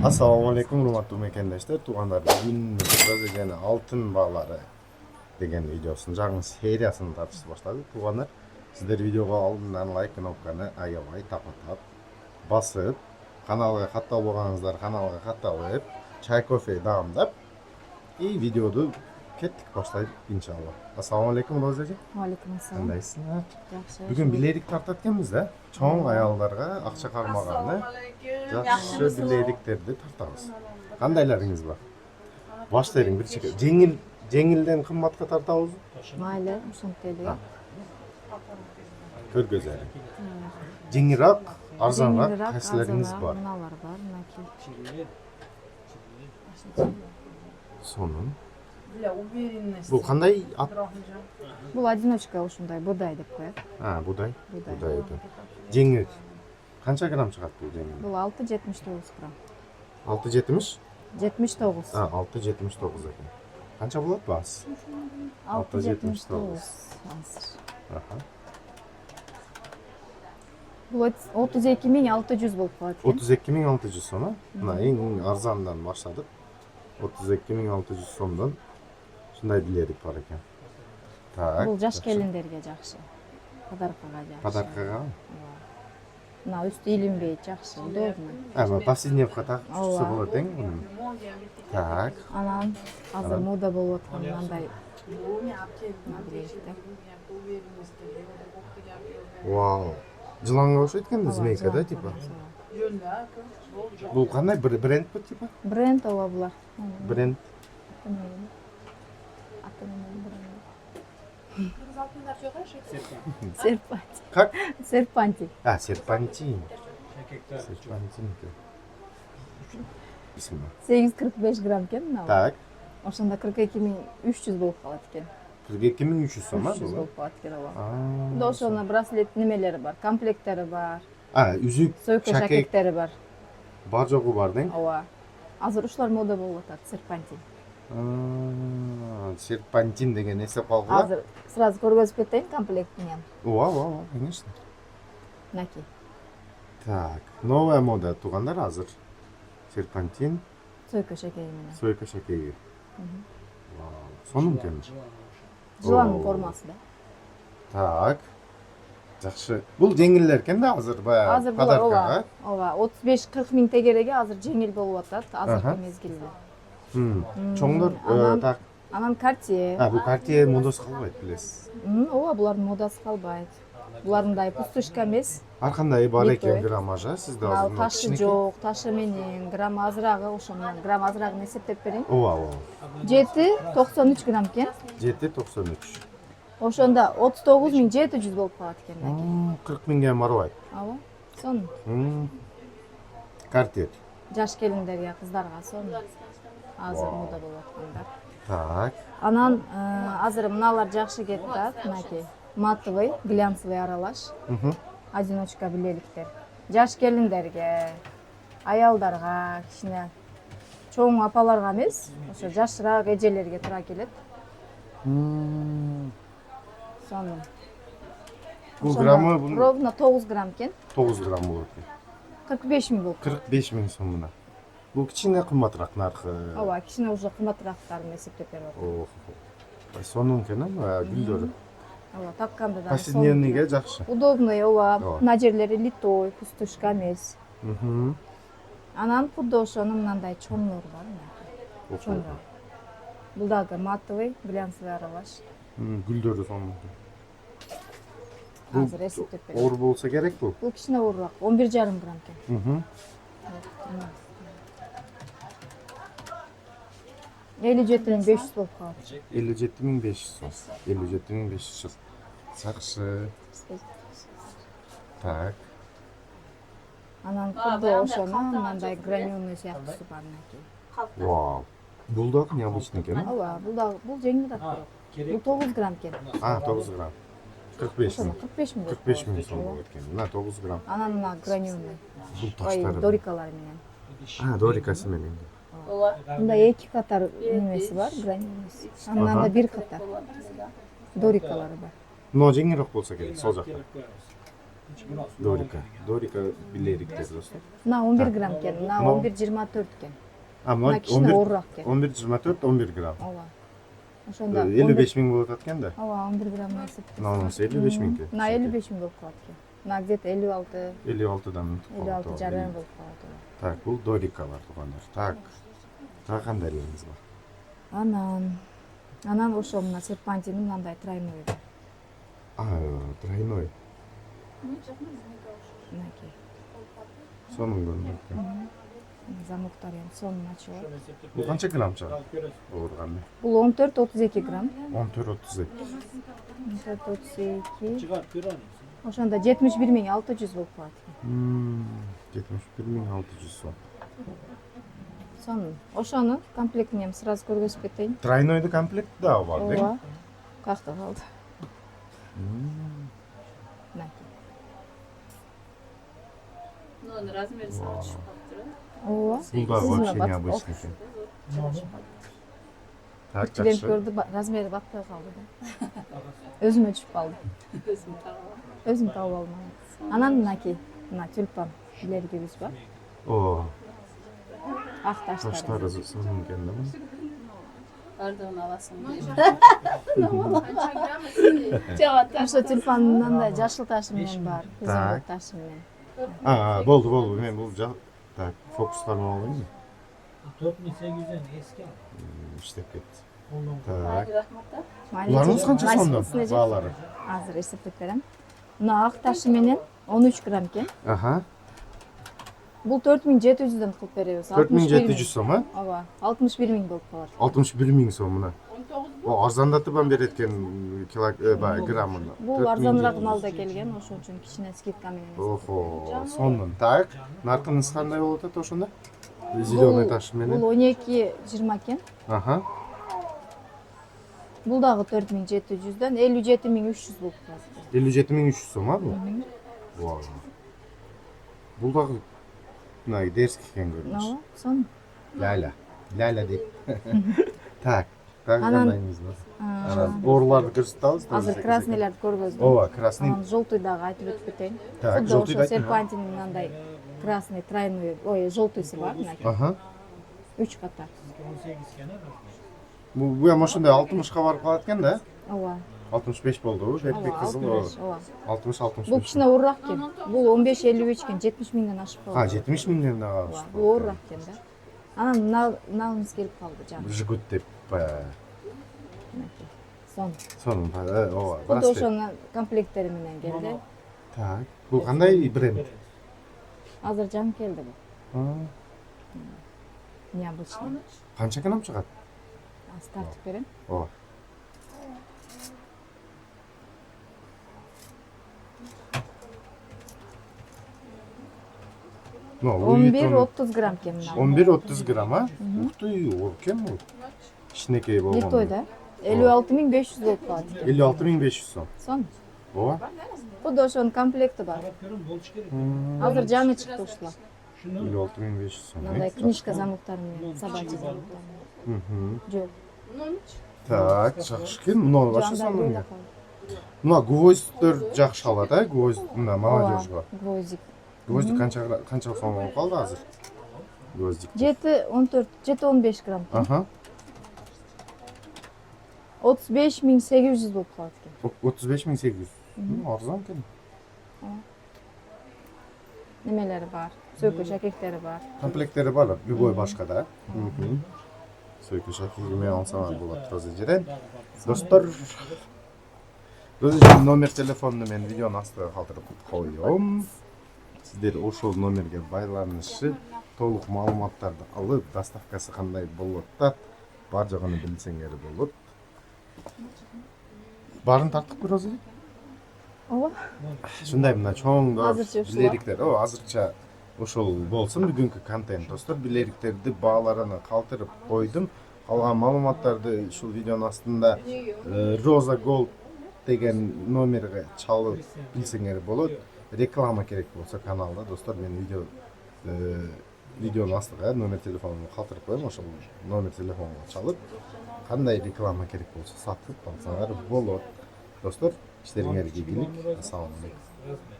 Assalomu alaykum, hurmatli mekendeshler. Tug'anlar bugun yana altın bağları degan videosunun жаңы seriyasini tartışıp başladık. Tug'anlar, sizler videoga oldindan like knopkаны аябай тапа-тап басып, kanalga каттал болганыңыздар kanalga катталып, чай кофе даамдап, и видеоду кеттик баштайбыз иншалла. Assalomu alaykum Роза. Алейкум ассалам. Кандайсыздар? Жакшы. Бүгүн билейдик тартат экенбиз да. Чоң аялдарга акча кармаганы жакшы билейдиктерди тартабыз. Кандайларыңыз бар? Баштайын бир чеке. Жеңилден кымбатка тартабыз. Майлы, ушунтип эле. Көргөзөлү. Жеңирак, арзаныраак кайсыларыңыз бар? Мыналар бар, мынакей. Сонун. Для уверенности. Бул кандай ат? Бул одиночка ушундай будай деп коет. Будай. Будай. Будай. Жеңил. Канча грамм чыгат бул жеңил? Бул 6,79 грамм. 6,70? 79. 6,79 экен. Канча болот баасы? 6,79. Аха. Бул 32.600 болуп калат экен. 32.600 сом. Мына эң арзандан баштадык. 32.600 сомдон ушундай билерик бар экен. Так. Бул жаш келиндерге жакшы. Подаркага жакшы. Подаркага? Мына үстү илинбейт, жакшы, удобно. Ама повседневка тагып чыкса болот эң муну. Так. Анан азыр мода болуп аткан мындай. Вау. Жыланга окшойт экен да, змейка да типа. Бул кандай бренд типа? Бренд ооба булар. Бренд. Серпанти. Как? Серпанти. Серпантин. Серпантин. Исми. 845 грамм экен мына. Так. Ошондо 42.300 болуп калат экен. 42.300 сом, 300 болуп калат экен ооба. А. Мында ошондо браслет немелери бар, комплекттери бар, Үзүк, сойка шакек шакектери бар. бар жогу бар дең? Ооба. Азыр ушулар мода болуп атат, серпантин. Серпантин деген эсеп калгыла. Азыр сразу көргөзүп кетейин комплект менен. Ооба, конечно. Мынакей. Так, новая мода тугандар азыр. Серпантин, Сойка шакеги менен. сойка шакеги. Сонун экен. Жыланын формасы да. Так. Жакшы. Бул жеңилдер экен да азыр баягы Азыр булар подаркага. ооба 35-40 миң тегереге азыр жеңил болуп атат, азыркы мезгилде. Чоңдор так. Анан Cartier. Бул Cartier модасы калбайт билесиз. Ооба, булардын модасы калбайт. Булар мындай пустушка эмес. Ар кандай бар экен граммажа, сизде азыр Ташы жок, ташы менен грамм азырагы, ошо менен грамм азырагын эсептеп берейин. Ооба. 7,93 грамм экен. 7,93. Ошондо 39.700 болуп калат экен. 40 миңге барбайт. Ооба. Сонун. Cartier. Жаш келиндерге, кыздарга сонун. Азыр мода болуп аткандар. Так. Анан азыр мыналар жакшы кетип атат, мынакей. Матовый, глянцевый аралаш. Одиночка билеликтер. Жаш келиндерге, аялдарга, кичине чоң апаларга эмес, ошо жашыраак эжелерге туура келет. Сонун. Бул граммы бул Ровно 9 грамм экен. 9 грамм болот экен. 45 миң болуп. 45 миң сомуна. Бул кичине кымбатыраак наркы. Ооба, кичине уже кымбатырактарын эсептеп берип атат. Сонун экен, гүлдөрү. Ооба, такканда да Повседневныйга жакшы. удобный, ооба. Мына жерлери литой, пустушка эмес. Анан кудда ошонун мындай чоңдор бар, мына. Чоңдор. Бул дагы матовый, глянцевый аралаш. Гүлдөрү сонун. Азыр эсептеп берем. Оор болсо керек бул. Бул кичине оорураак, 11,5 грамм экен. 57.500 болуп калат. 57.500 сом. 57.500. Жакшы. Так. Анан кудда ошонун мындай граненый сыяктуусу бар мынакей. Вау. Бул дагы необычный экен. Ооба, бул жеңилирээк болот. Бул 9 грамм экен. 9 грамм. 45 миң. 45 миң. 45 миң сом болот экен. Мына 9 грамм. Анан мына граненый. Бул таштары. Дорикалар менен. Дорикасы менен. Мында 2 катар немеси бар, граненый. Анан да 1 катар. Дорикалары бар. Но жеңилирээк болсо керек, сол жакта. Дорика билериктер достор. Мына 11 грамм экен, мына Мына- 11-24 экен. А, Мына кичине оорураак экен. 11-24, 11 грамм. Ооба. Ошондо 55 миң болуп атат экен да. Ооба, 11 грамм эсептесек. Мынанысы 55 миңки. Мына 55 миң болуп калат экен. Мына где-то 56, 56дан 56 жарым болуп калат. ооба. Так, бул дорикалар туугандар. Так. Так кандай элеңиз бар? Анан ошо мына серпантин мындай тройной. А, тройной. Мынакей. Сонун көрүнөт. Замоктор эми сонун ачылат. Бул канча грамм чыгат? Оорганда. Бул 14-32 грамм. 14-32. 14-32. Ошондо 71.600 болуп калат. 71.600 сом. Сонун. Ошону комплектин эми сразу көргөзүп кетейин. Тройнойду комплект да бар, да? Ооба. Какта калды. Мынакей. Ну, размер сразу түшүп калыптыр. Ооба. Бул да Сиз вообще мына необычный экен. Так, Клиент жакшы. көрдү, размери батпай калды да. Өзүмө түшүп калды. Өзүм таап. Өзүм таап алмадым. Анан мынакей, мына тюльпан билергибиз бар. О, Ак таштар. таштары сонун экен да. Бардыгын аласың. Ошо тюльпан мындай жашыл ташы менен бар, Так. көзөмөл ташы менен. Болду. Мен бул так, фокустарма алайынбы? 4800'den eski al. Иштеп кетти. Ondan Так. Рахмат. Буларыңыз канча сомдон? Майсынсыз Баалары. Азыр эсептеп берем. Мына ак ташы менен 13 грамм экен. Аха. Бул 4700дөн кылып беребиз. 4700 сом, а? Ооба, 61 миң болуп калат. 61 миң сом мына. О, арзандатып берет экен граммын. Бул арзаныраак малда келген, ошон үчүн кичине скидка менен. Охо, сонун. Так, наркыңыз кандай болуп атат ошондо? Зеленый таш менен. Бул 12-20 экен. Аха. Бул дагы 4700дөн 57300 болуп калат. 57300 сом, а бул? Вау. Бул дагы мына дерск экен көрүнүш. Ооба, сонун. Ляля дейт. Так, так Анан- кандайыңыз бар? Анан ооруларды көрсөтүп атабыз. Азыр краснелерди көргөздүм. Ооба, красный. Анан желтый дагы айтып өтүп кетейин. Так, Худо желтый ошо айтыңыз. серпантин мындай красный тройной, желтыйсы бар мынакей. Аха. 3 ката. 18 kenar razmer. Бул эми ошондой 60ка барып калат экен да? Ооба. 65 болду, бек Ооба, кызыл. 65, ооба. 60-65. Бул кичине оорураак экен. Бул 15-53 экен, 70 миңден ашып А, калды. 70 миңден дагы Ооба, бул оорураак экен да. Анан мыналыбыз келип калды жана. Жигут деп. Мынакей. Сон. Сонун, ооба. Худо Брас деп. ошонун комплектери менен келди. Так. Бул кандай бренд? Азыр жаңы келди бул. А, Необычный. канча грамм чыгат? Азыр тартып берем. Ооба. Ну, 11-30 грамм экен мына. 11-30 грамм, а? Ух ты, оор экен бул. Кичинекей болгон. Литой да. 56.500 болуп калат. 56.500 сом. Сон. Ооба. Худо ошонун комплекти бар. Bakıyorum bol çıkar. Азыр жаңы чыкты ушулар. Şunu 56.500 сом. Мындай книжка замоктары менен, собачий замоктары менен. Мгм. Жок. Так, жакшы экен. Мына вообще Анда сонун. бойда калды. Мына гвоздьтер жакшы алат, а? Гвоздь мына молодежьга. Гвоздик. Гвоздик канча сом болуп калды азыр? Гвоздик. 7-14, 7-15 грамм. Аха. 35.800 болуп калат экен. 35.800. Арзан экен. Немелери бар. Сөйкө шакектери бар. Комплекттери бар, любой башка да. Сөйкө шакеги менен алсаңар болот Роза жерен. Достор, Роза жерен номер телефонуну мен видеонун астына калтырып коём. Сиздер ошол номерге байланышып, толук маалыматтарды алып, доставкасы кандай болуп атат, бар жагын билсеңер болот. Барын тарттыкпы Роза? Ооба. Ушундай мына чоңдор Азырча ушул. билериктер, азырча ошол болсун бүгүнкү контент достор. Билериктерди бааларына калтырып койдум. Калган маалыматтарды ушул видеонун астында Роза Gold деген номерге чалып билсеңер болот. Реклама керек болсо каналда достор мен видеонун астына номер телефонумду калтырып коем, ошол номер телефонго чалып кандай реклама керек болсо сатып алсаңар болот. Достор, işleringерге ийгилик. Ассаламу алейкум. razmer.